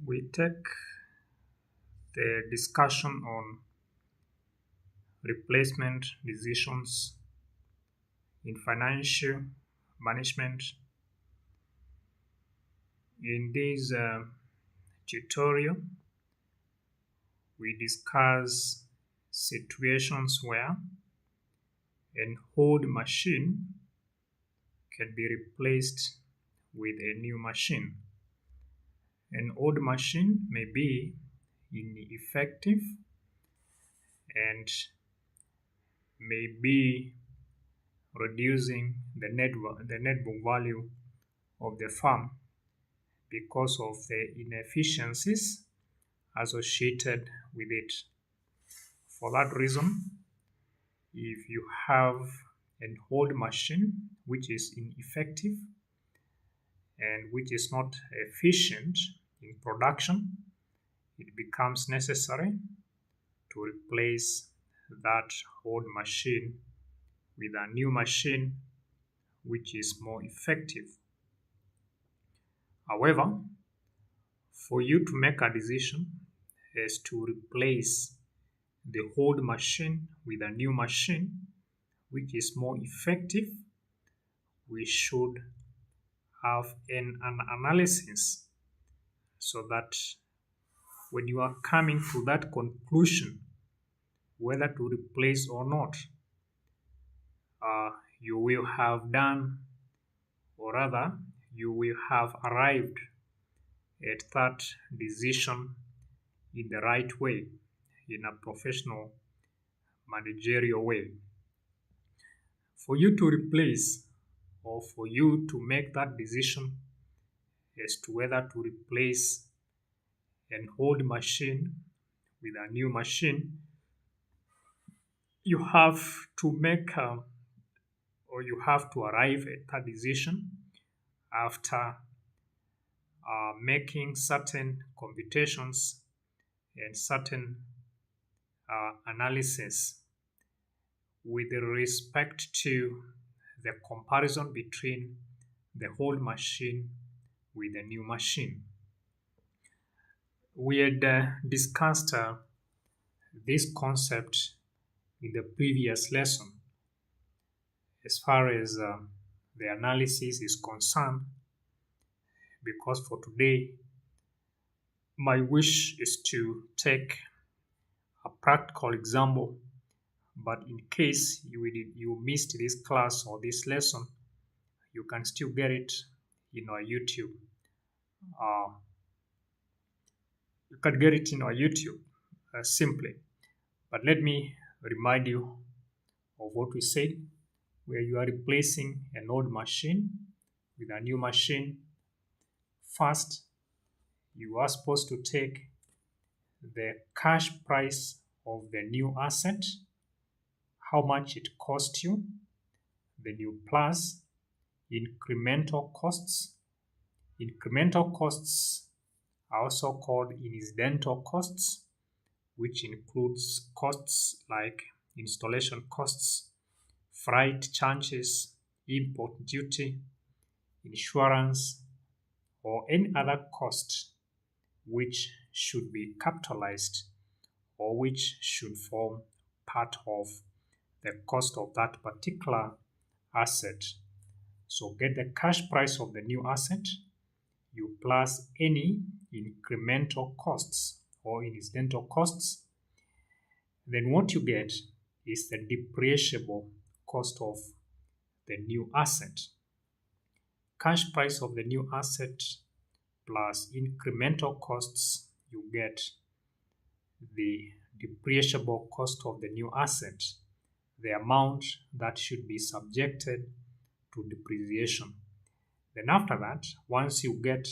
we take the discussion on replacement decisions in financial management. In this tutorial, we discuss situations where an old machine can be replaced with a new machine. An old machine may be ineffective and may be reducing the net book value of the farm because of the inefficiencies associated with it. For that reason, if you have an old machine which is ineffective and which is not efficient in production, it becomes necessary to replace that old machine with a new machine which is more effective. However, for you to make a decision as to replace the old machine with a new machine which is more effective, we should have an analysis so that when you are coming to that conclusion whether to replace or not, you will have done, or rather you will have arrived at that decision in the right way, in a professional managerial way. For you to replace or for you to make that decision as to whether to replace an old machine with a new machine, you have to make or you have to arrive at that decision after making certain computations and certain analysis with respect to the comparison between the old machine with the new machine. We had discussed this concept in the previous lesson as far as the analysis is concerned, because for today my wish is to take a practical example, but in case you missed this class or this lesson, you can still get it in our YouTube. You can get it in our YouTube simply. But let me remind you of what we said, where you are replacing an old machine with a new machine. First, you are supposed to take the cash price of the new asset, how much it cost you, then you plus incremental costs. Incremental costs are also called incidental costs, which includes costs like installation costs, freight charges, import duty, insurance, or any other cost which should be capitalized or which should form part of the cost of that particular asset. So get the cash price of the new asset, you plus any incremental costs or incidental costs. Then what you get is the depreciable cost of the new asset. Cash price of the new asset plus incremental costs, you get the depreciable cost of the new asset, the amount that should be subjected to depreciation. Then after that, once you get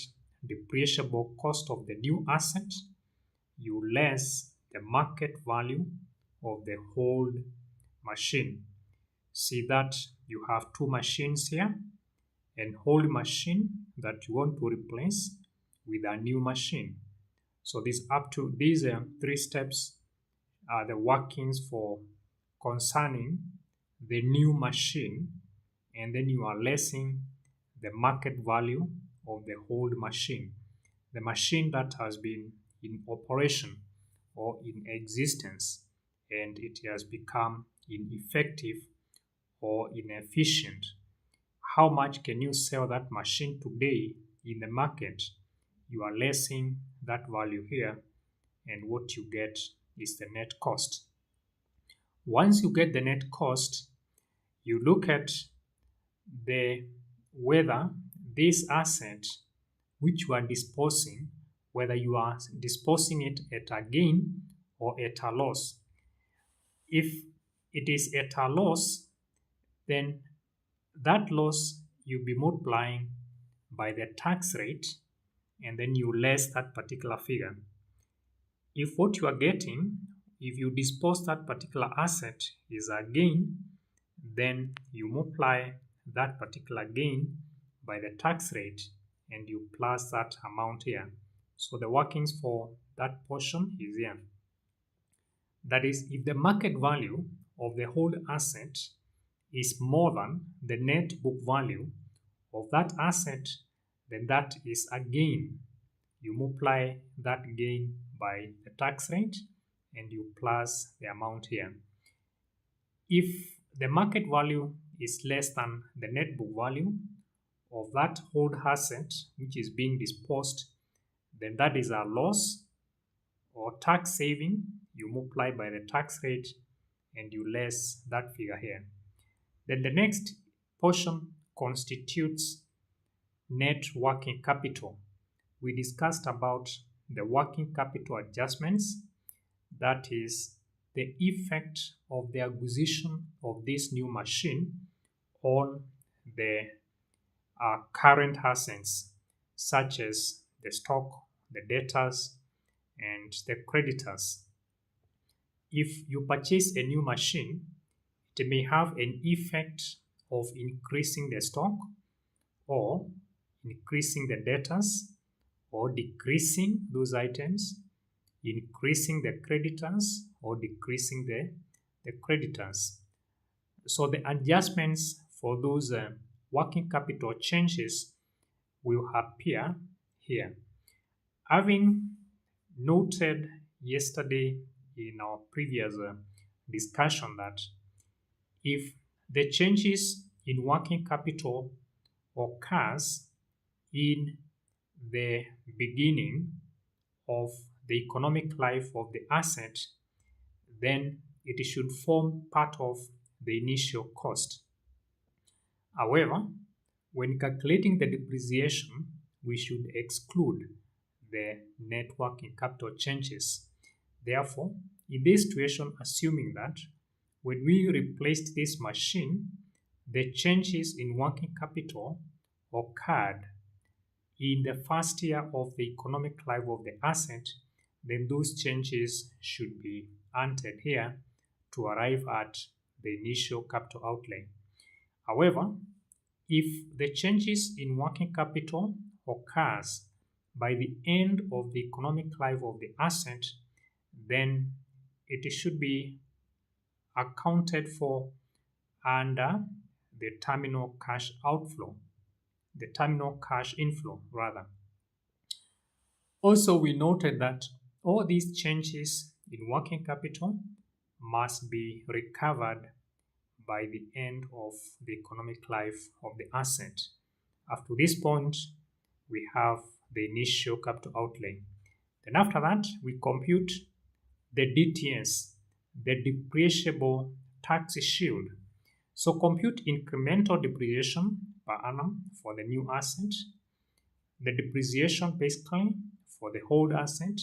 depreciable cost of the new asset, you less the market value of the old machine. See that you have two machines here, an old machine that you want to replace with a new machine. So these three steps are the workings for concerning the new machine, and then you are lessing the market value of the old machine. the machine that has been in operation or in existence and it has become ineffective or inefficient. How much can you sell that machine today in the market? You are lessing that value here, and what you get is the net cost. Once you get the net cost, you look at the whether this asset which you are disposing, whether you are disposing it at a gain or at a loss. If it is at a loss, then that loss you'll be multiplying by the tax rate and then you less that particular figure. If what you are getting, if you dispose that particular asset is a gain, then you multiply that particular gain by the tax rate and you plus that amount here. So the workings for that portion is here. That is, if the market value of the whole asset is more than the net book value of that asset, then that is a gain. You multiply that gain by the tax rate and you plus the amount here. If the market value is less than the net book value of that whole asset which is being disposed, then that is a loss or tax saving. You multiply by the tax rate and you less that figure here. Then the next portion constitutes net working capital. We discussed about the working capital adjustments, that is the effect of the acquisition of this new machine on the current assets such as the stock, the debtors, and the creditors. If you purchase a new machine, it may have an effect of increasing the stock or increasing the debtors or decreasing those items, increasing the creditors or decreasing the creditors. So the adjustments for those working capital changes will appear here. Having noted yesterday in our previous discussion that if the changes in working capital occurs in the beginning of the economic life of the asset, then it should form part of the initial cost. However, when calculating the depreciation, we should exclude the net working capital changes. Therefore, in this situation, assuming that when we replaced this machine, the changes in working capital occurred in the first year of the economic life of the asset, then those changes should be entered here to arrive at the initial capital outlay. However, if the changes in working capital occurs by the end of the economic life of the asset, then it should be accounted for under the terminal cash outflow, the terminal cash inflow rather. Also, we noted that all these changes in working capital must be recovered by the end of the economic life of the asset. Up to this point, we have the initial capital outlay. Then after that, we compute the DTS, the depreciable tax shield. So compute incremental depreciation per annum for the new asset, the depreciation basically for the whole asset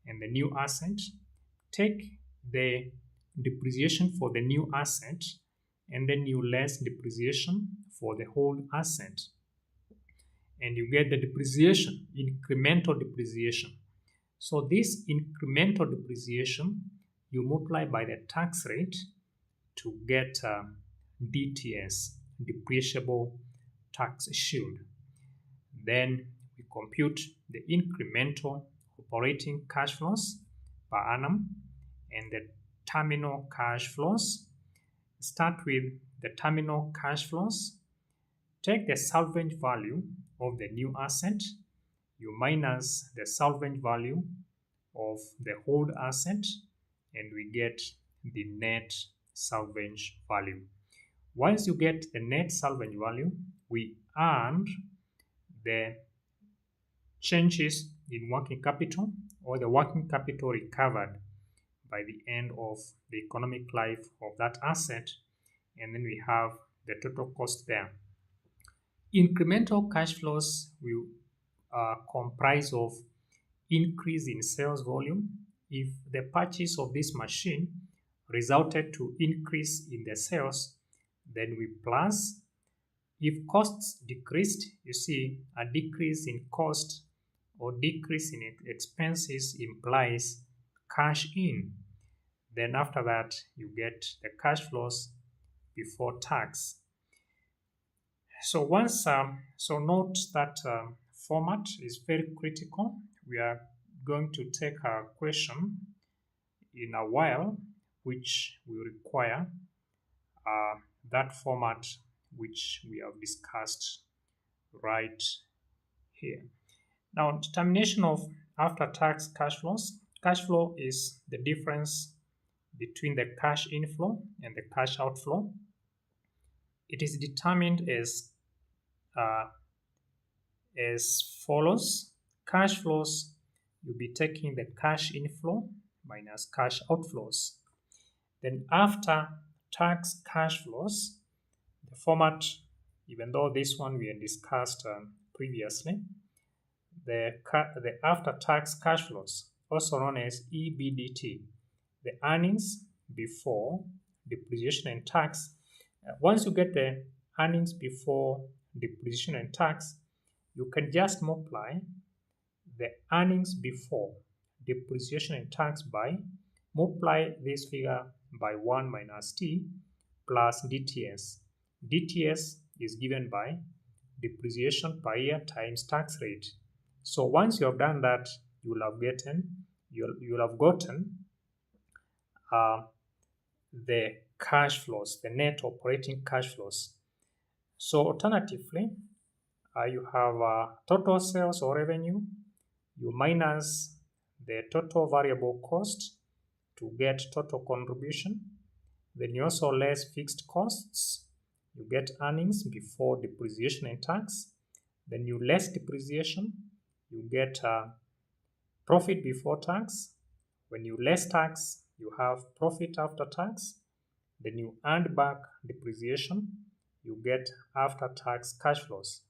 and the new asset. Take the depreciation for the new asset and then you less depreciation for the whole asset. And you get the depreciation, incremental depreciation. So this incremental depreciation, you multiply by the tax rate to get DTS, depreciable tax shield. Then we compute the incremental operating cash flows per annum and the terminal cash flows. Start with the terminal cash flows. Take the salvage value of the new asset you minus the salvage value of the whole asset, and we get the net salvage value. Once you get the net salvage value, we earn the changes in working capital, or the working capital recovered by the end of the economic life of that asset, and then we have the total cost there. Incremental cash flows will comprise of increase in sales volume. If the purchase of this machine resulted to increase in the sales, then we plus. If costs decreased, you see a decrease in cost or decrease in expenses implies cash in. Then after that, you get the cash flows before tax. So so note that format is very critical. We are going to take a question in a while, which will require that format which we have discussed right here. Now, determination of after-tax cash flows. Cash flow is the difference between the cash inflow and the cash outflow. It is determined as follows. Cash flows, you'll be taking the cash inflow minus cash outflows. Then after tax cash flows, the format, even though this one we had discussed previously, the after-tax cash flows, also known as EBDT, the earnings before depreciation and tax. Once you get the earnings before depreciation and tax, you can just multiply the earnings before depreciation and tax by multiply this figure by 1 minus t plus DTS. DTS is given by depreciation per year times tax rate. So once you have done that, you'll have gotten the cash flows, the net operating cash flows. So alternatively, you have total sales or revenue. You minus the total variable cost to get total contribution. Then you also less fixed costs. You get earnings before depreciation and tax. Then you less depreciation. You get profit before tax. When you less tax, you have profit after tax. Then you earn back depreciation. You get after tax cash flows.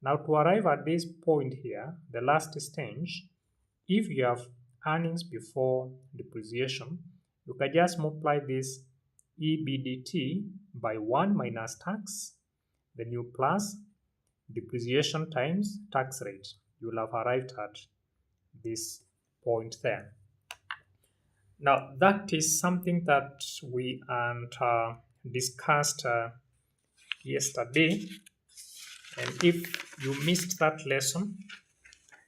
Now to arrive at this point here, the last stage, if you have earnings before depreciation, you can just multiply this EBDT by 1 minus tax, then you plus depreciation times tax rate. You will have arrived at this point there. Now that is something that we discussed yesterday, and if you missed that lesson,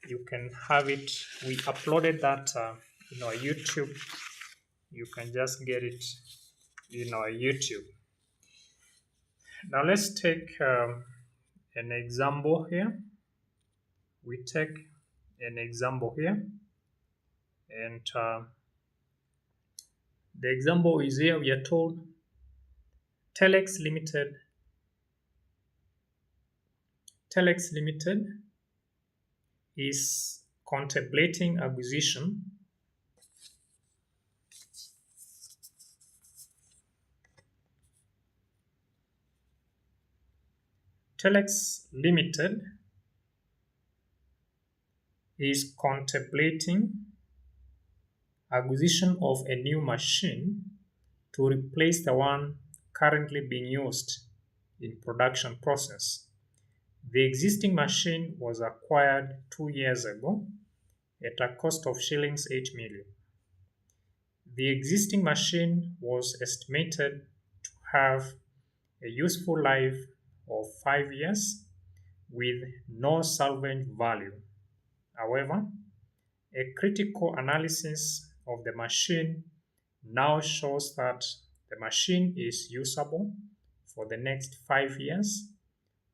you can have it. We uploaded that in our YouTube. You can just get it in our YouTube. Now let's take an example here. We take an example here, and the example is here. We are told Telex Limited is contemplating acquisition Telex Limited is contemplating acquisition of a new machine to replace the one currently being used in production process. The existing machine was acquired 2 years ago at a cost of shillings 8 million. The existing machine was estimated to have a useful life of 5 years with no salvage value. However, a critical analysis of the machine now shows that the machine is usable for the next 5 years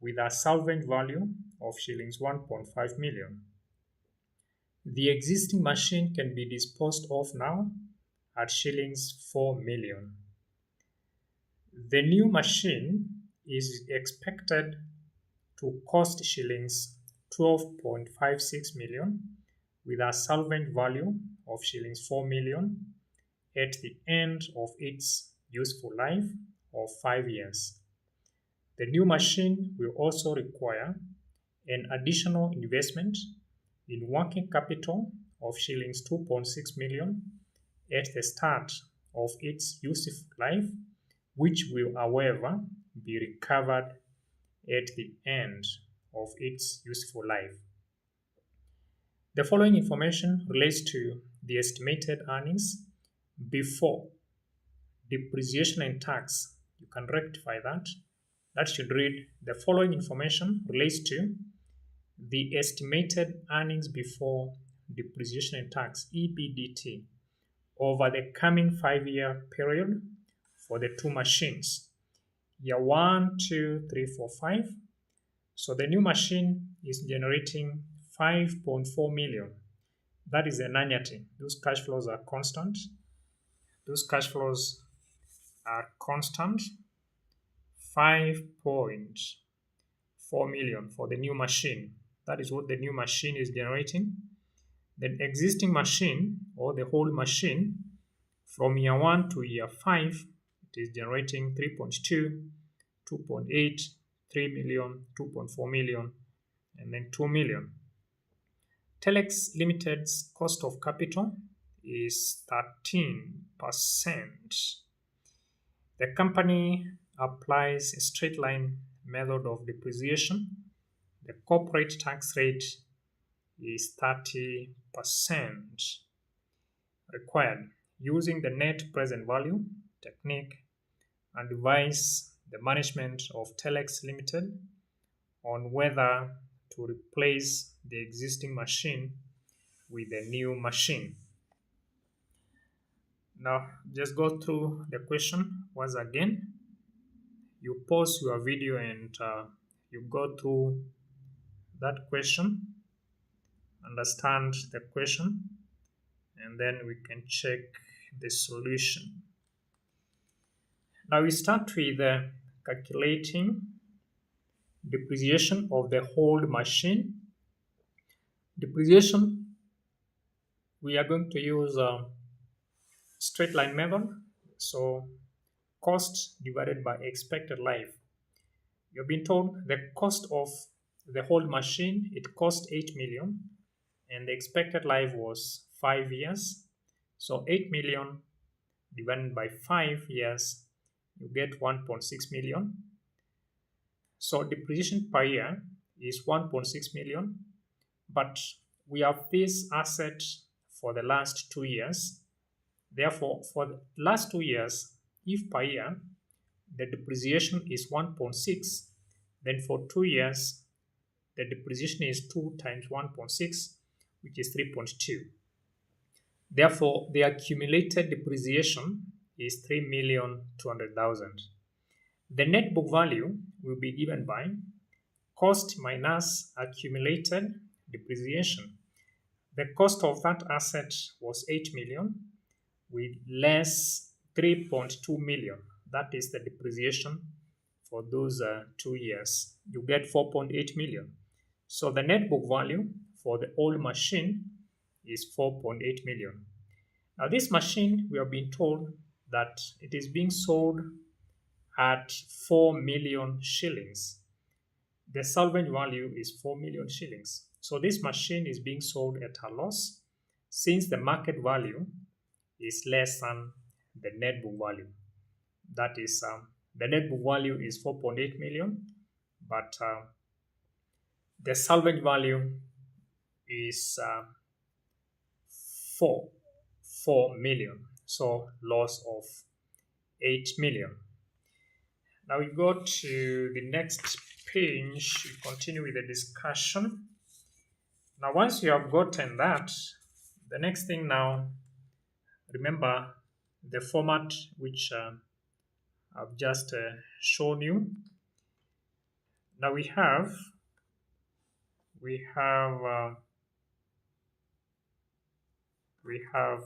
with a salvage value of shillings 1.5 million. The existing machine can be disposed of now at shillings 4 million. The new machine is expected to cost shillings 12.56 million with a salvage value of shillings 4 million at the end of its useful life of 5 years. The new machine will also require an additional investment in working capital of shillings 2.6 million at the start of its useful life, which will, however, be recovered at the end of its useful life. The following information relates to the estimated earnings before depreciation and tax. You can rectify that. That should read: the following information relates to the estimated earnings before depreciation and tax (EBDT) over the coming 5-year period for the two machines. Year 1, 2, 3, 4, 5. So the new machine is generating 5.4 million. That is an annuity. Those cash flows are constant. Those cash flows are constant. 5.4 million for the new machine. That is what the new machine is generating. The existing machine, or the whole machine, from year 1 to year 5, it is generating 3.2, 2.8, 3 million, 2.4 million, and then 2 million. Telex Limited's cost of capital is 13%. The company applies a straight line method of depreciation. The corporate tax rate is 30% required. Using the net present value technique, and advise the management of Telex Limited on whether to replace the existing machine with a new machine. Now, just go through the question once again. You pause your video and you go through that question, understand the question, and then we can check the solution. Now we start with calculating depreciation of the whole machine. Depreciation, we are going to use a straight line method. So cost divided by expected life. You've been told the cost of the whole machine, it cost 8 million, and the expected life was 5 years. So 8 million divided by 5 years, you get 1.6 million. So depreciation per year is 1.6 million, but we have this asset for the last 2 years. Therefore, for the last 2 years, if per year the depreciation is 1.6, then for 2 years the depreciation is 2 times 1.6, which is 3.2. Therefore, the accumulated depreciation is 3,200,000. The net book value will be given by cost minus accumulated depreciation. The cost of that asset was 8 million with less 3.2 million. That is the depreciation for those 2 years. You get 4.8 million. So the net book value for the old machine is 4.8 million. Now this machine, we have been told that it is being sold at 4 million shillings. The salvage value is 4 million shillings. So this machine is being sold at a loss since the market value is less than the net book value. That is, the net book value is 4.8 million, but the salvage value is 4 million. So loss of 8 million. Now we go to the next page, we continue with the discussion. Now once you have gotten that, the next thing now, remember the format which I've just shown you. Now we have we have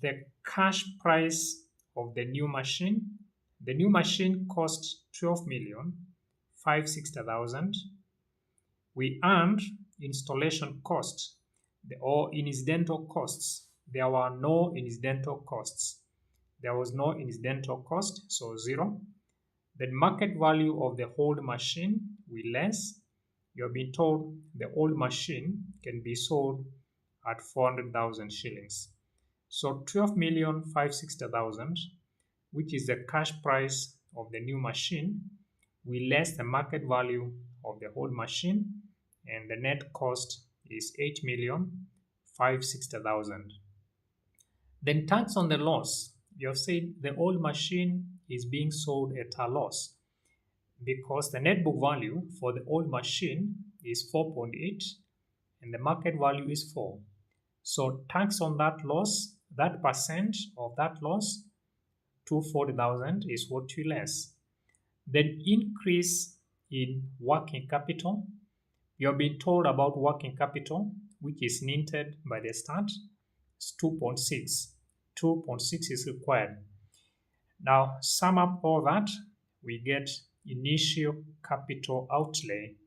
the cash price of the new machine. The new machine cost 12,560,000. We earned installation cost or incidental costs. There were no incidental costs. There was no incidental cost, so 0. The market value of the old machine, we less. You have been told the old machine can be sold at 400,000 shillings. So 12,560,000, which is the cash price of the new machine, we less the market value of the old machine, and the net cost is 8,560,000. Then tax on the loss. You have said the old machine is being sold at a loss because the net book value for the old machine is 4.8 and the market value is 4. So tax on that loss, that percent of that loss, 240,000 is what you less. Then increase in working capital. You have been told about working capital, which is needed by the start. It's 2.6. 2.6 is required. Now sum up all that, we get initial capital outlay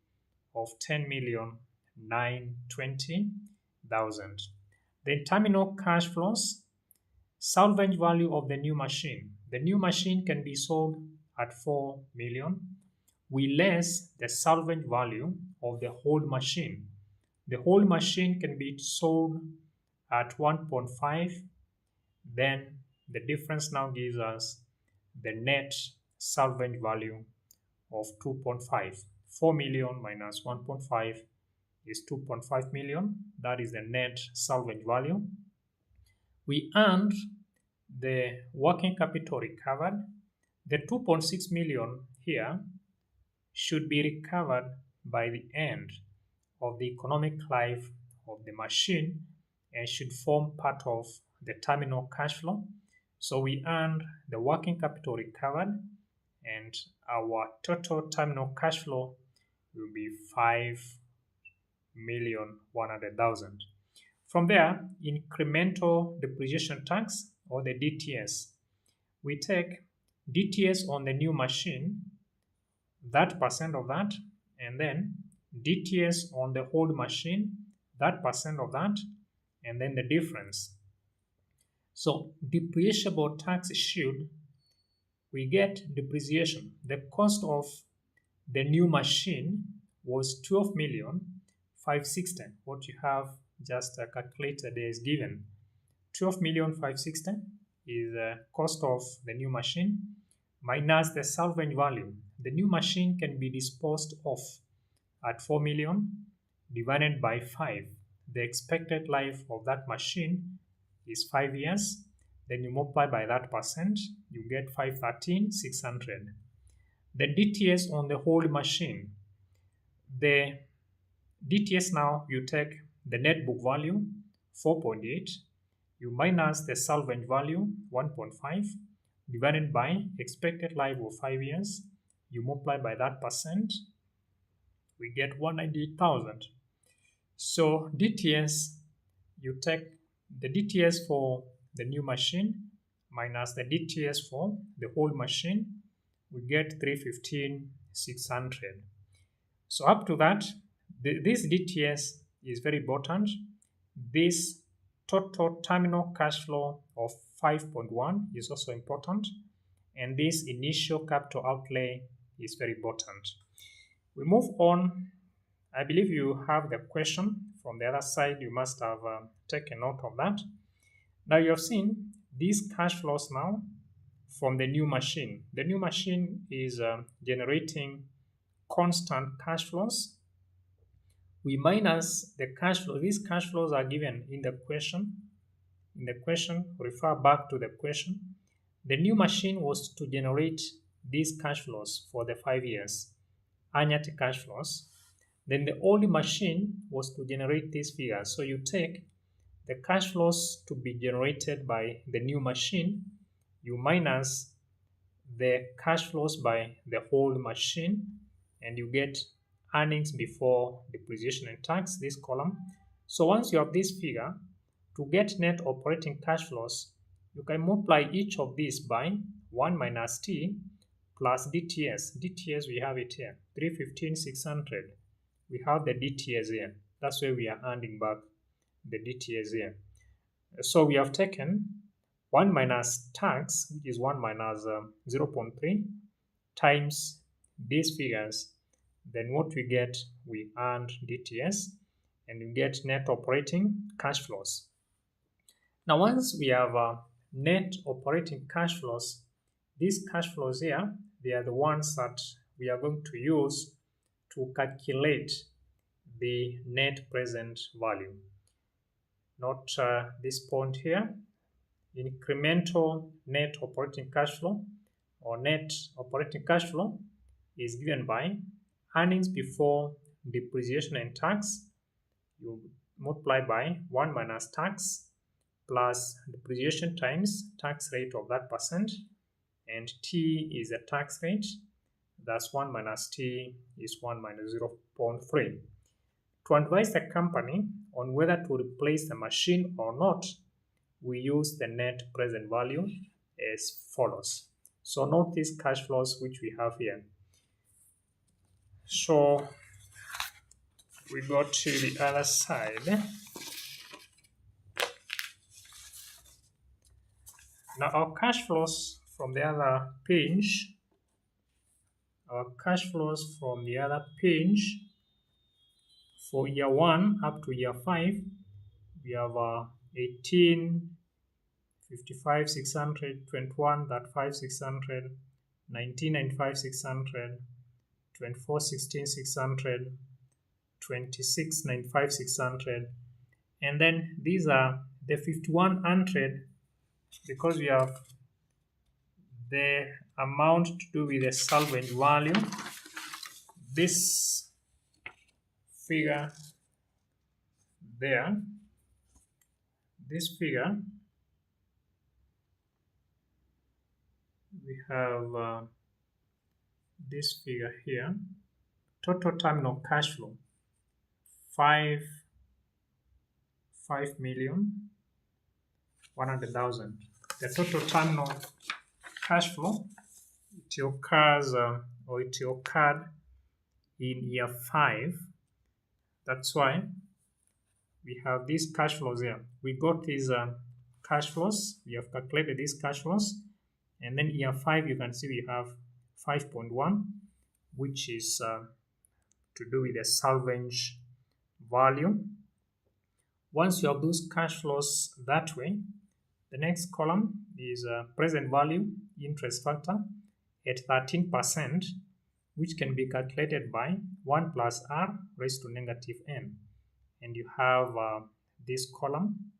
of 10,920,000. Then terminal cash flows, salvage value of the new machine. The new machine can be sold at 4 million. We less the salvage value of the whole machine. The whole machine can be sold at 1.5. Then the difference now gives us the net salvage value of 2.5. 4 million minus 1.5 is 2.5 million. That is the net salvage value. We earned the working capital recovered. The 2.6 million here should be recovered by the end of the economic life of the machine and should form part of the terminal cash flow. So we earned the working capital recovered and our total terminal cash flow will be 5,100,000. From there, incremental depreciation tax or the DTS. We take DTS on the new machine, that percent of that, and then DTS on the old machine, that percent of that, and then the difference. So depreciable tax shield, we get depreciation. The cost of the new machine was 12,560,000. What you have just calculated is given. 12,560,000 is the cost of the new machine minus the salvage value. The new machine can be disposed of at 4 million divided by 5. The expected life of that machine is 5 years. Then you multiply by that percent, you get 513,600. The DTS on the whole machine. The DTS now, you take the net book value, 4.8, you minus the salvage value, 1.5, divided by expected life of 5 years, you multiply by that percent, we get 198,000. So DTS, you take the DTS for the new machine minus the DTS for the whole machine, we get 315,600. So up to that, this DTS is very important. This total terminal cash flow of 5.1 is also important, and this initial capital outlay is very important. We move on. I believe you have the question from the other side. You must have taken note of that. Now you have seen these cash flows now from the new machine. The new machine is generating constant cash flows. We minus the cash flow. These cash flows are given in the question. In the question, refer back to the question. The new machine was to generate these cash flows for the 5 years, annual cash flows. Then the old machine was to generate these figures. So you take the cash flows to be generated by the new machine, you minus the cash flows by the whole machine, and you get earnings before depreciation and tax, this column. So once you have this figure, To get net operating cash flows, you can multiply each of these by 1 minus T plus DTS. DTS, we have it here, 315,600. We have the DTS here. That's where we are handing back the DTS here. So we have taken 1 minus tax, which is 1 minus 0.3, times these figures. Then what we get, we earned DTS, and we get net operating cash flows. Now, once we have net operating cash flows, these cash flows here, they are the ones that we are going to use to calculate the net present value. Not this point here. Incremental net operating cash flow or net operating cash flow is given by earnings before depreciation and tax. You multiply by 1 minus tax plus depreciation times tax rate of that percent, and T is a tax rate. That's 1 minus T is 1 minus 0.3. To advise the company on whether to replace the machine or not, we use the net present value as follows. So note these cash flows which we have here. So we go to the other side. Now our cash flows from the other page, for year 1 up to year 5, we have 18, 55, 600, 21, 35, 600, 19, 95, 600, 24, 16, 600, 26, 95, 600, and then these are the 5100, because we have the amount to do with the salvage value. This figure there, this figure, we have this figure here, total terminal cash flow, 5,100,000. The total terminal cash flow, it occurs or it occurred in year 5. That's why we have these cash flows here. We got these cash flows, we have calculated these cash flows, and then year 5 you can see we have 5.1, which is to do with the salvage value. Once you have those cash flows that way, the next column is present value interest factor at 13%, which can be calculated by 1 plus r raised to negative n. And you have this column,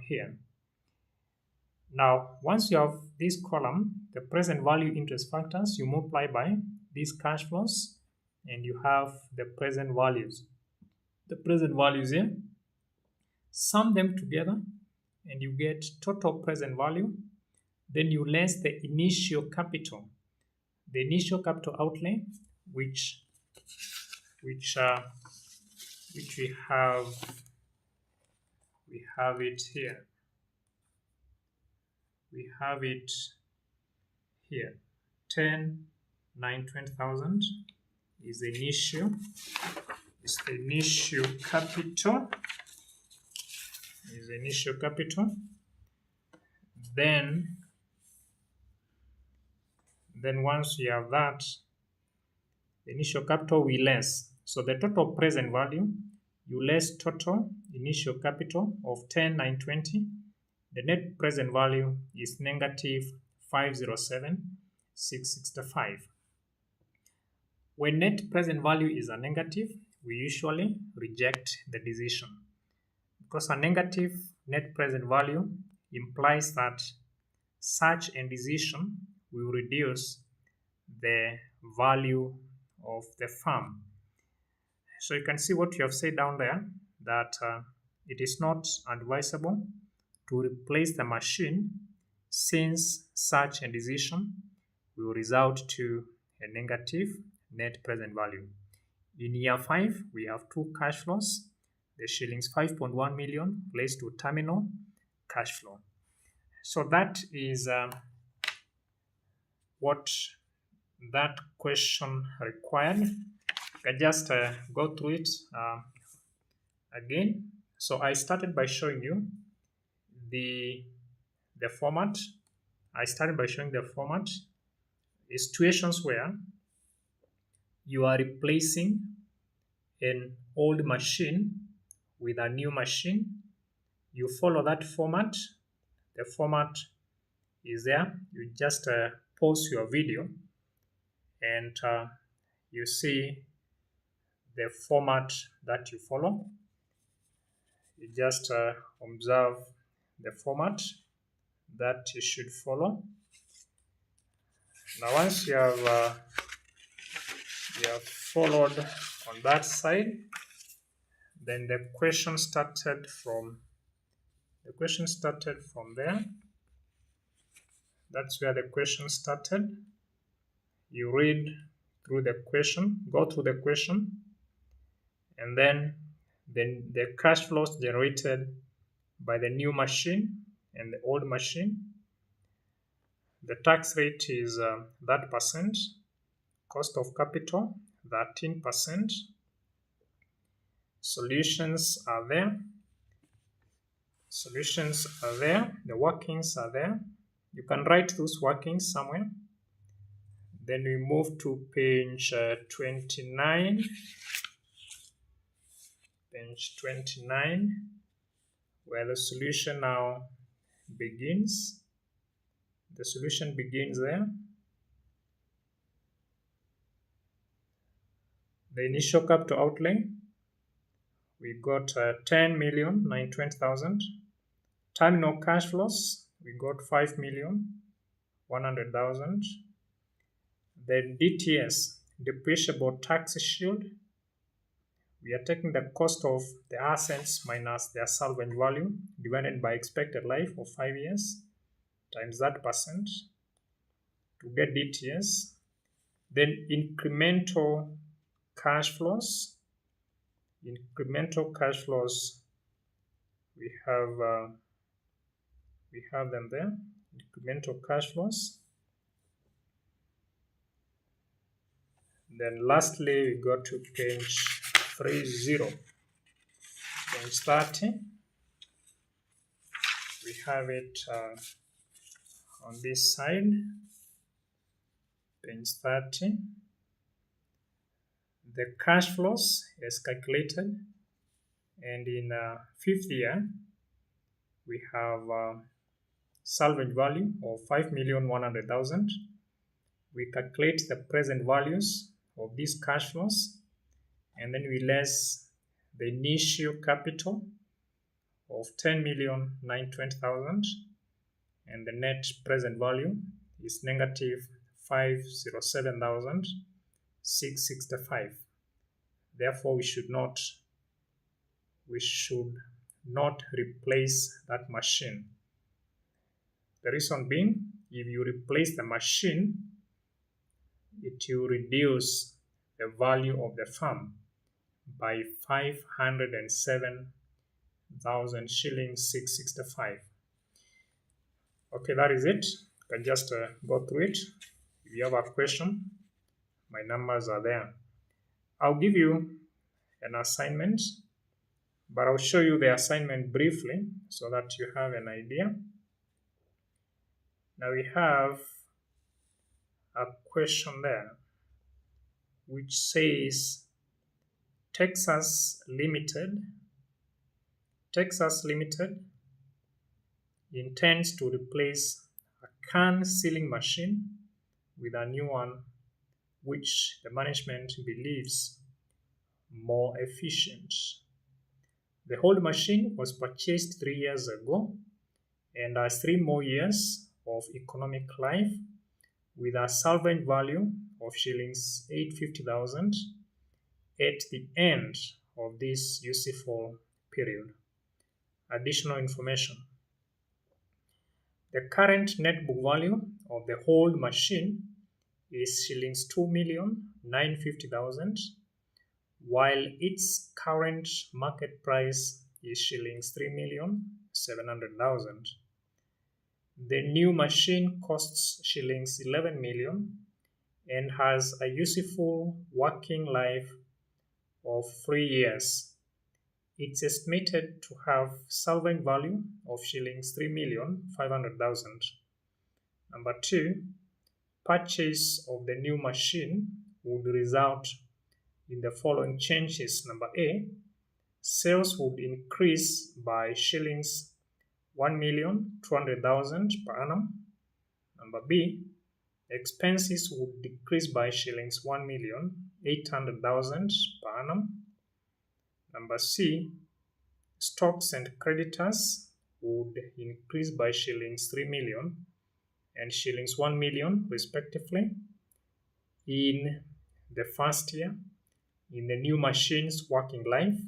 here. Now, once you have this column, the present value interest factors, you multiply by these cash flows, and you have the present values. The present values here, sum them together, and you get total present value. Then you less the initial capital. The initial capital outlay, which we have it here. We have it here. 10, 9, 20,000 is the initial. Is the initial capital. Is the initial capital. Then once you have that, the initial capital we less. So the total present value, you less total initial capital of 10,920. The net present value is negative 507,665. When net present value is a negative, we usually reject the decision, because a negative net present value implies that such a decision will reduce the value of the firm. So you can see what you have said down there, that it is not advisable to replace the machine, since such a decision will result to a negative net present value. In year 5, we have two cash flows. the shillings 5.1 million placed to terminal cash flow. So that is what that question required. I just go through it again. So I started by showing you the format. I started by showing the format is situations where you are replacing an old machine with a new machine. You follow that format. The format is there. You just pause your video and you see the format that you follow. You just observe the format that you should follow. Now once you have followed on that side, then the question started from there. That's where the question started. You read through the question, go through the question, and then the cash flows generated by the new machine and the old machine. The tax rate is that percent. Cost of capital 13%. Solutions are there. The workings are there. You can write those workings somewhere. Then we move to page 29. Page 29, where the solution now begins. The solution begins there. The initial capital outlay, we got 10,920,000. Terminal cash flows, we got 5,100,000. The DTS, depreciable tax shield, we are taking the cost of the assets minus their salvage value divided by expected life of 5 years times that percent to get DTS. Then incremental cash flows. We have them there. Incremental cash flows. Then lastly, we go to page 30. Page 30. We have it on this side. Page 30. The cash flows is calculated, and in fifth year, we have salvage value of 5,100,000. We calculate the present values of these cash flows, and then we less the initial capital of 10,920,000, and the net present value is negative 507,665. Therefore, we should not replace that machine. The reason being, if you replace the machine, it will reduce the value of the farm by 507,000 shillings 665. Okay, that is it. You can just go through it. If you have a question, my numbers are there. I'll give you an assignment, but I'll show you the assignment briefly so that you have an idea. Now we have a question there which says Texas Limited intends to replace a can sealing machine with a new one which the management believes more efficient. The old machine was purchased 3 years ago and has 3 more years of economic life with a salvage value of shillings 850,000 at the end of this useful period. Additional information. The current net book value of the old machine is shillings 2,950,000, while its current market price is shillings 3,700,000. The new machine costs shillings 11 million and has a useful working life of 3 years. It's estimated to have salvage value of shillings 3,500,000. Number 2, purchase of the new machine would result in the following changes. Number A, sales would increase by shillings 1,200,000 per annum. Number B, expenses would decrease by shillings 1,800,000 per annum. Number C, stocks and creditors would increase by shillings 3 million and shillings 1 million respectively in the first year in the new machine's working life.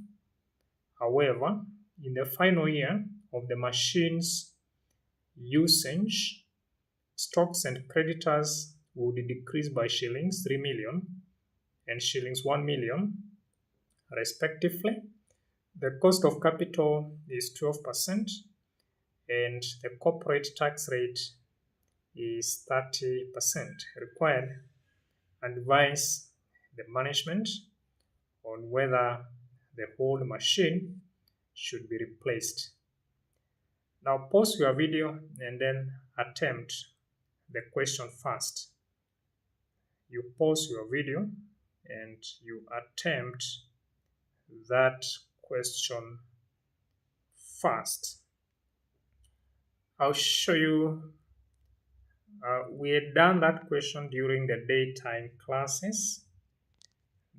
However, in the final year of the machine's usage, stocks and creditors would decrease by shillings 3 million and shillings 1 million respectively. The cost of capital is 12% and the corporate tax rate is 30% required. Advise the management on whether the whole machine should be replaced. Now pause your video and then attempt the question first. You pause your video and you attempt that question first. I'll show you. We had done that question during the daytime classes.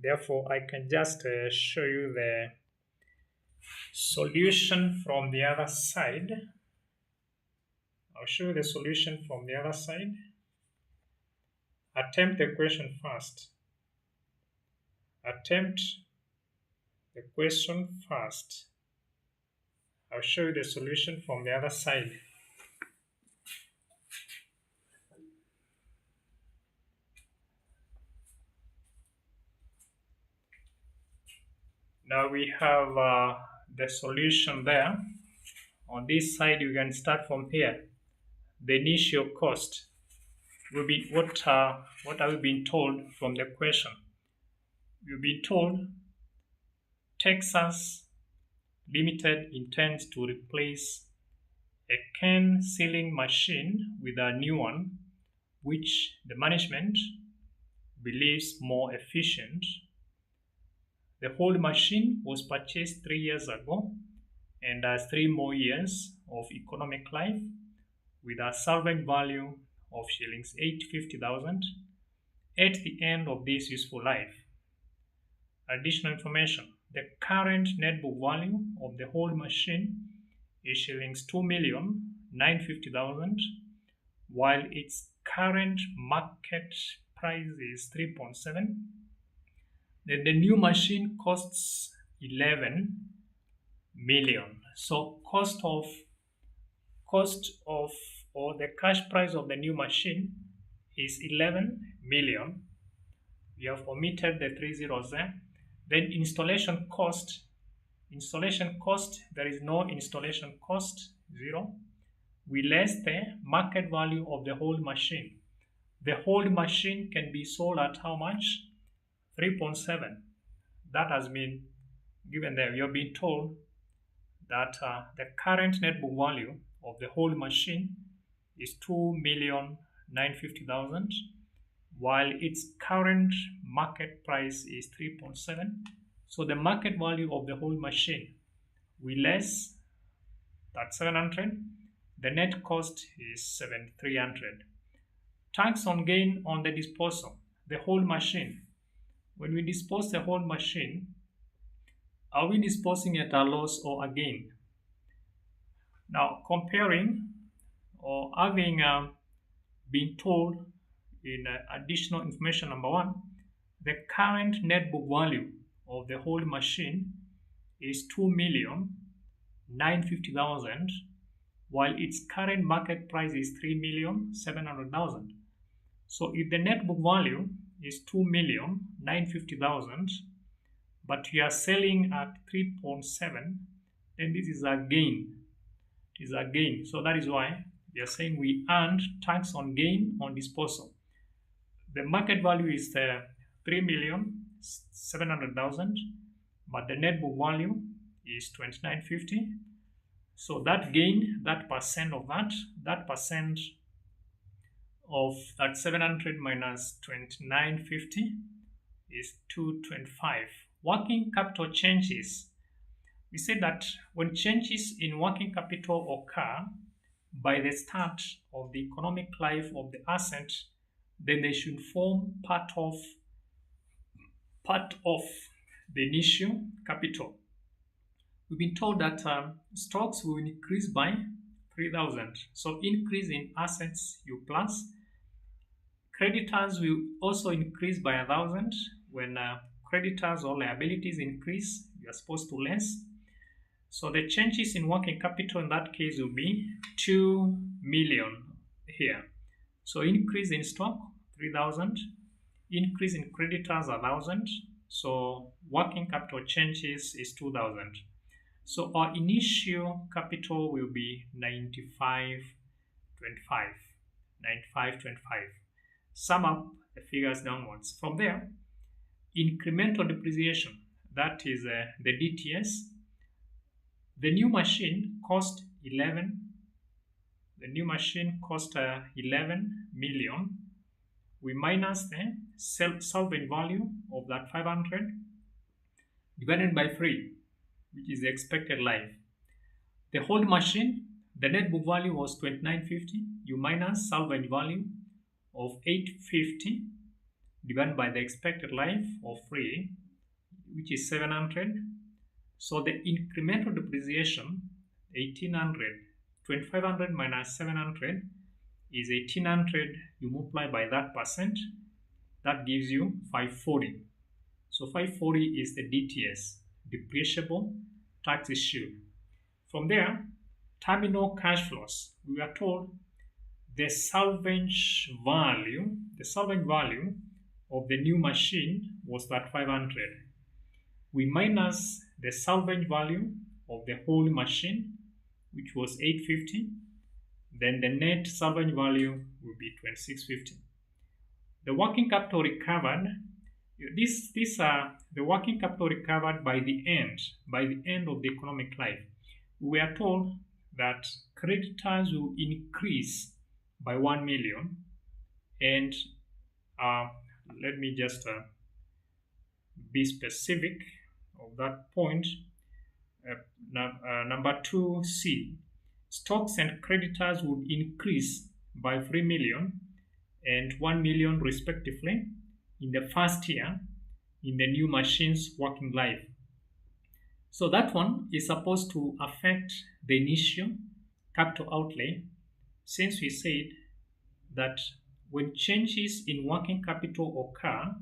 Therefore, I can just show you the solution from the other side. I'll show you the solution from the other side. Attempt the question first. Attempt the question first. I'll show you the solution from the other side. Now we have the solution there. On this side, you can start from here. The initial cost will be what have we been told from the question? We'll be told Texas Limited intends to replace a can sealing machine with a new one, which the management believes more efficient. The whole machine was purchased 3 years ago and has 3 more years of economic life with a salvage value of shillings 850,000 at the end of this useful life. Additional information. The current net book value of the whole machine is shillings 2,950,000 while its current market price is 3.7. Then the new machine costs 11 million. So cost of or the cash price of the new machine is 11 million. We have omitted the 3 zeros there. Then installation cost, there is no installation cost, 0. We less the market value of the whole machine. The whole machine can be sold at how much? 3.7. That has been given there. You have been told that the current net book value of the whole machine is 2,950,000 while its current market price is 3.7. So the market value of the whole machine, we less that 700. The net cost is 7,300. Tax on gain on the disposal, the whole machine. When we dispose the whole machine, are we disposing at a loss or a gain? Now, comparing or having been told in additional information number 1, the current net book value of the whole machine is 2,950,000 while its current market price is 3,700,000. So if the net book value is 2,950,000 but you are selling at 3.7, then this is a gain. It is a gain. So that is why we are saying we earned tax on gain on disposal. The market value is 3,700,000, but the net book value is 2950. So that gain, that percent of that percent of that 700 minus 2950 is 225. Working capital changes. We say that when changes in working capital occur by the start of the economic life of the asset, then they should form part of the initial capital. We've been told that stocks will increase by 3,000. So increase in assets you plus. Creditors will also increase by 1,000. When creditors or liabilities increase, you are supposed to less. So the changes in working capital in that case will be 2 million here. So increase in stock 3,000, increase in creditors 1,000. So working capital changes is 2,000. So our initial capital will be 95.25. 95.25. Sum up the figures downwards. From there, incremental depreciation, that is the DTS. The new machine cost 11. The new machine cost 11 million. We minus the salvage value of that 500 divided by 3, which is the expected life. The whole machine, the net book value was 2950. You minus salvage value of 850 divided by the expected life of 3, which is 700. So the incremental depreciation 1800, 2500 minus 700 is 1800. You multiply by that percent, that gives you 540. So 540 is the DTS, depreciable tax issue. From there, terminal cash flows. We are told the salvage value of the new machine was that 500. We minus the salvage value of the whole machine, which was 850. Then the net salvage value will be 2650. The working capital recovered. These are the working capital recovered by the end of the economic life. We are told that creditors will increase by 1 million, and let me just be specific of that point. Number 2C, stocks and creditors would increase by 3 million and 1 million respectively in the first year in the new machine's working life. So that one is supposed to affect the initial capital outlay, since we said that when changes in working capital occur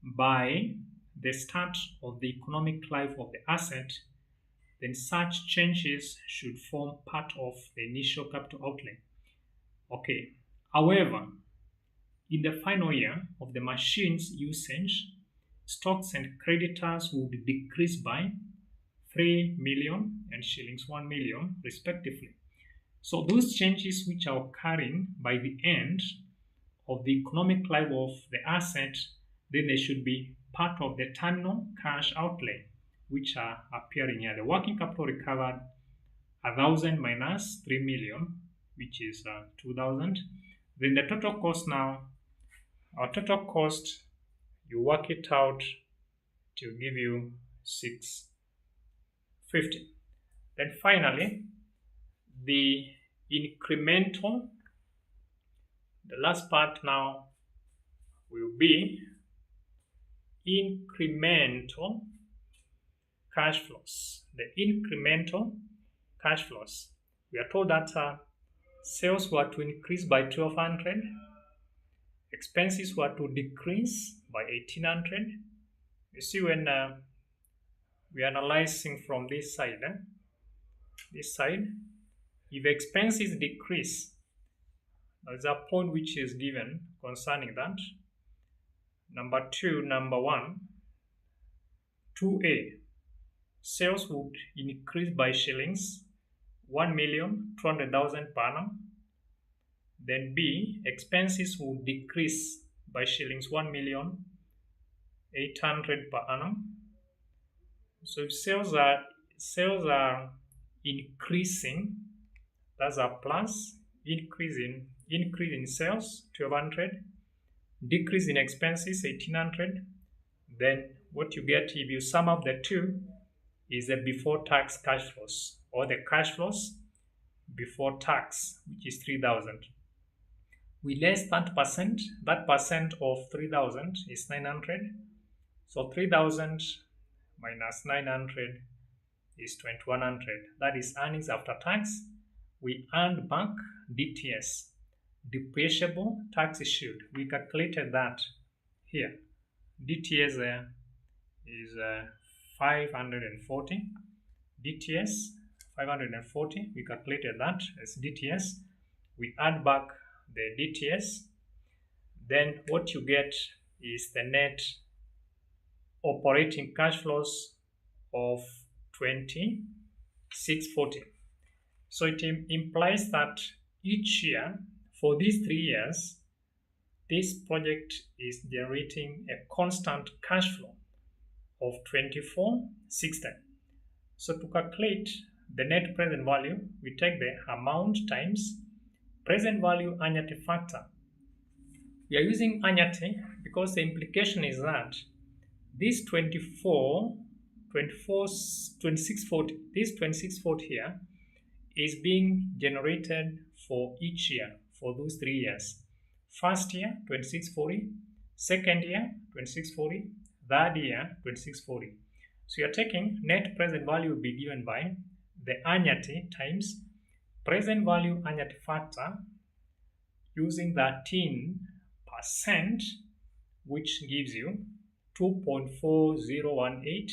by the start of the economic life of the asset, then such changes should form part of the initial capital outlay. Okay. However, in the final year of the machine's usage, stocks and creditors would decrease by 3 million and shillings 1 million respectively. So those changes which are occurring by the end of the economic life of the asset, then they should be part of the terminal cash outlay, which are appearing here. The working capital recovered 1,000 minus 3 million, which is 2,000. Then the total cost now, our total cost, you work it out to give you 650. Then finally, the incremental, the last part now will be incremental cash flows. The incremental cash flows. We are told that sales were to increase by 1,200, expenses were to decrease by 1,800. You see, when we are analyzing from this side, if expenses decrease, there is a point which is given concerning that. Number 1, 2A, sales would increase by shillings 1,200,000 per annum. Then B, expenses would decrease by shillings 1,800,000 per annum. So if sales are increasing, that's a plus. Increase in sales 1,200, decrease in expenses 1,800. Then what you get if you sum up the two is the before tax cash flows, or the cash flows before tax, which is 3,000. We less that percent. That percent of 3,000 is 900. So 3,000 minus 900 is 2,100. That is earnings after tax. We earned back DTS, depreciable tax issued. We calculated that here. DTS is 540. DTS 540. We calculated that as DTS. We add back the DTS. Then what you get is the net operating cash flows of 2,640. So it implies that each year, for these 3 years, this project is generating a constant cash flow of 24,610. So to calculate the net present value, we take the amount times present value annuity factor. We are using annuity because the implication is that this 2640, this 2640 here is being generated for each year for those 3 years. First year 2640, second year 2640, third year 2640. So you're taking net present value will be given by the annuity times present value annuity factor using 13%, which gives you 2.4018.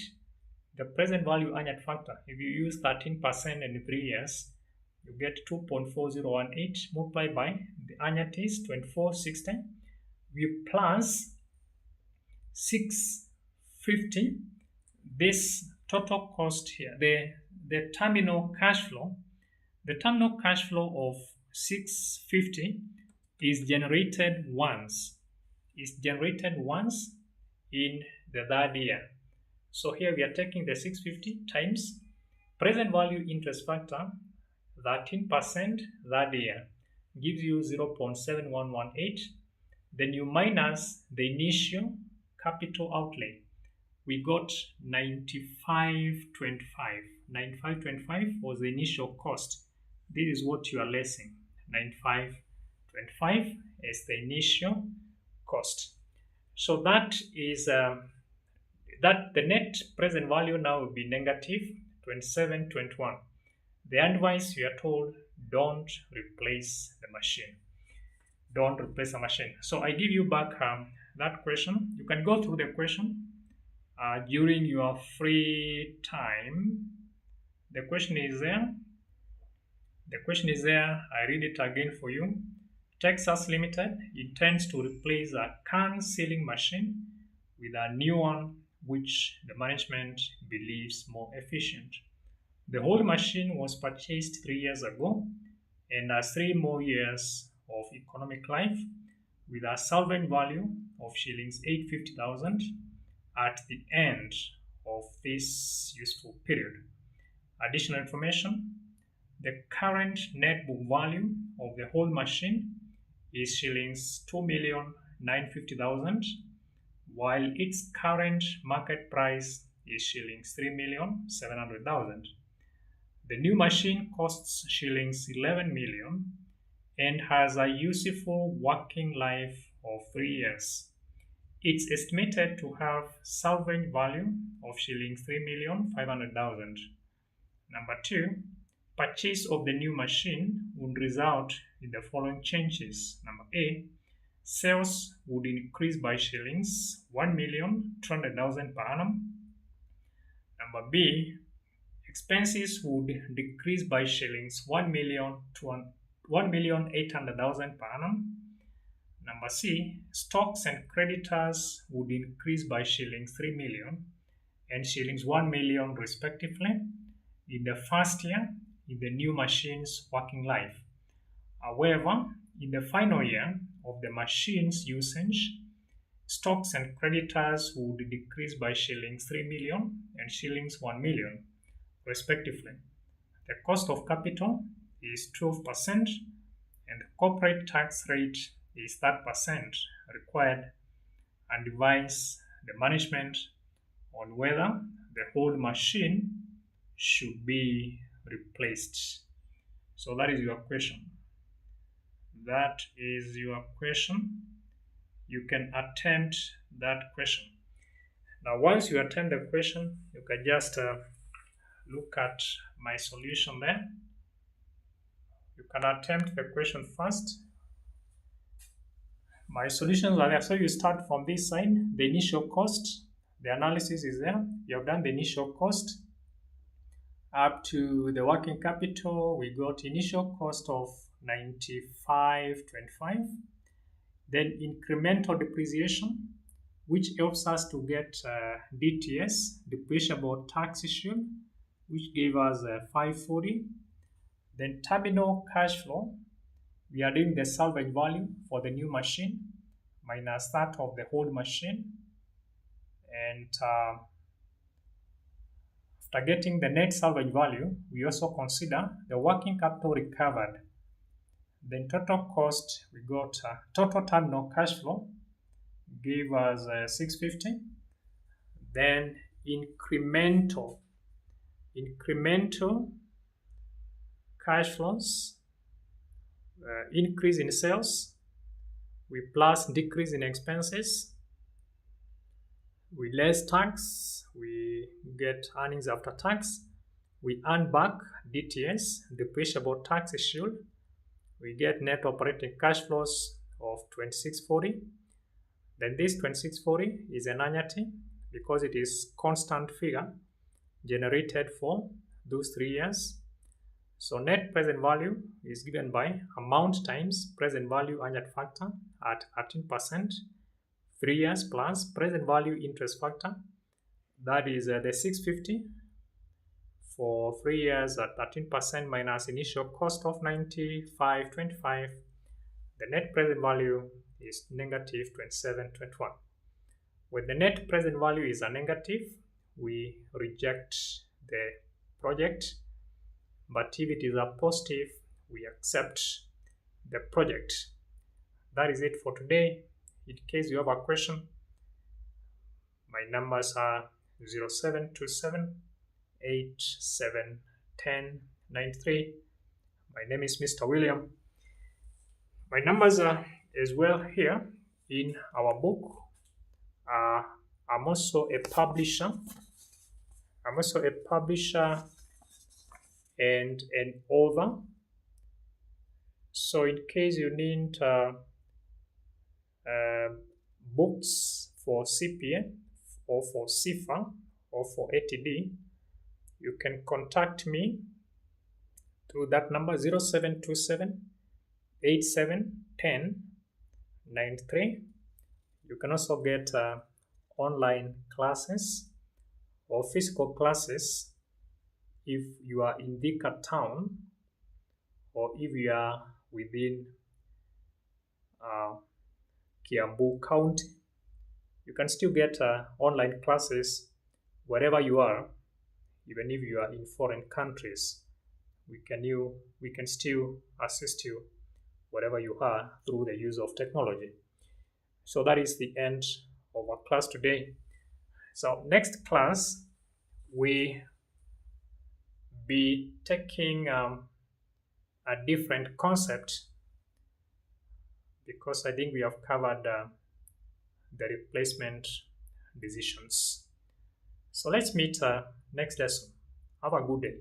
The present value annuity factor, if you use 13% in 3 years, you get 2.4018 multiplied by the annuity is 2460. We plus 650. This total cost here, the terminal cash flow, the terminal cash flow of 650 is generated once. Is generated once in the third year. So here we are taking the 650 times present value interest factor 13% that year gives you 0.7118. Then you minus the initial capital outlay. We got 9525. 9525 was the initial cost. This is what you are lessing. 9525 is the initial cost. So that is that the net present value now will be negative 2721. The advice we are told, don't replace the machine. Don't replace the machine. So I give you back that question. You can go through the question during your free time. The question is there. The question is there. I read it again for you. Texas Limited intends to replace a can sealing machine with a new one which the management believes more efficient. The whole machine was purchased 3 years ago and has 3 more years of economic life with a salvage value of shillings 850,000 at the end of this useful period. Additional information: the current net book value of the whole machine is shillings 2,950,000, while its current market price is shillings 3,700,000. The new machine costs shillings 11 million and has a useful working life of 3 years. It's estimated to have salvage value of shillings 3,500,000. Number 2, purchase of the new machine would result in the following changes. Number A, sales would increase by shillings 1,200,000 per annum. Number B, expenses would decrease by shillings 1,800,000 per annum. Number C, stocks and creditors would increase by shillings 3 million, and shillings 1 million respectively in the first year in the new machine's working life. However, in the final year of the machine's usage, stocks and creditors would decrease by shillings 3 million and shillings 1 million respectively. The cost of capital is 12% and the corporate tax rate is 3% required, and advise the management on whether the whole machine should be replaced. So that is your question. That is your question. You can attempt that question. Now, once you attempt the question, you can just look at my solution there. You can attempt the question first. My solutions are there. So you start from this side, the initial cost. The analysis is there. You have done the initial cost. Up to the working capital, we got initial cost of 95.25. Then incremental depreciation, which helps us to get DTS, depreciable tax issue, which gave us 540. Then terminal cash flow, we are doing the salvage value for the new machine minus that of the old machine. And after getting the net salvage value, we also consider the working capital recovered. Then total cost, we got total terminal cash flow, gave us 650. Then incremental cash flows, increase in sales, we plus decrease in expenses, we less tax, we get earnings after tax, we earn back DTS, depreciable tax issued, we get net operating cash flows of 2640. Then this 2640 is an annuity because it is constant figure generated for those 3 years. So net present value is given by amount times present value annual factor at 13%, 3 years plus present value interest factor, that is the 650 for 3 years at 13% minus initial cost of 95.25. The net present value is negative 27.21. When the net present value is a negative, we reject the project, but if it is a positive, we accept the project. That is it for today. In case you have a question, my numbers are 0727 871093. My name is Mr. William. My numbers are as well here in our book. I'm also a publisher. And an author. So in case you need books for CPA or for CIFA or for ATD, you can contact me through that number 0727 871093. You can also get online classes or physical classes if you are in Thika town or if you are within Kiambu County. You can still get online classes wherever you are, even if you are in foreign countries. We can still assist you wherever you are through the use of technology. So that is the end of our class today. So next class, we be taking a different concept, because I think we have covered the replacement decisions. So let's meet next lesson. Have a good day.